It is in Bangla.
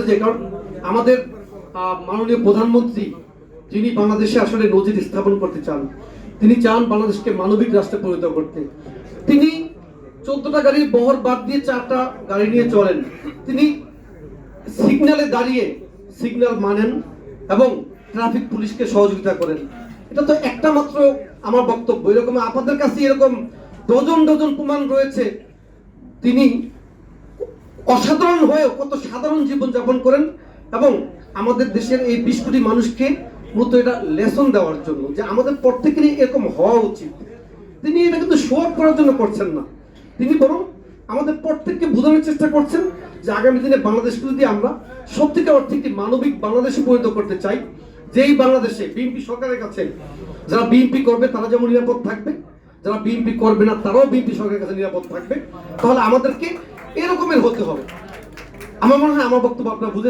বলতে চাই, কারণ আমাদের মাননীয় প্রধানমন্ত্রী যিনি বাংলাদেশে আসলে নজির স্থাপন করতে চান, তিনি চান বাংলাদেশকে মানবিক রাষ্ট্রে পরিণত করতে। তিনি 14টা গাড়ির বহর বাদ দিয়ে 4টা গাড়ি নিয়ে চলেন। তিনি সিগন্যালে দাঁড়িয়ে সিগন্যাল মানেন এবং ট্রাফিক পুলিশকে সহযোগিতা করেন। এটা তো একটা মাত্র আমার বক্তব্য, এরকম আপনাদের কাছে এরকম ডজন ডজন প্রমাণ রয়েছে। তিনি অসাধারণ হয়েও কত সাধারণ জীবন যাপন করেন এবং আমাদের দেশের এই 20 কোটি মানুষকে মূলত এটা লেসন দেওয়ার জন্য যে আমাদের প্রত্যেকেরই এরকম হওয়া উচিত। তিনি এটা কিন্তু শো অফ করার জন্য করছেন না, তিনি বরং আমাদের প্রত্যেককে বোঝানোর চেষ্টা করছেন যে আগামী দিনে বাংলাদেশকে যদি আমরা সত্যিকার অর্থে একটি মানবিক বাংলাদেশে পরিণত করতে চাই, যেই বাংলাদেশে বিএনপি সরকারের কাছে যারা বিএনপি করবে তারা যেমন নিরাপদ থাকবে, যারা বিএনপি করবে না তারাও বিএনপি সরকারের কাছে নিরাপদ থাকবে, তাহলে আমাদেরকে এরকমের হতে হবে। আমার মনে হয় আমার বক্তব্য আপনারা বুঝেছেন।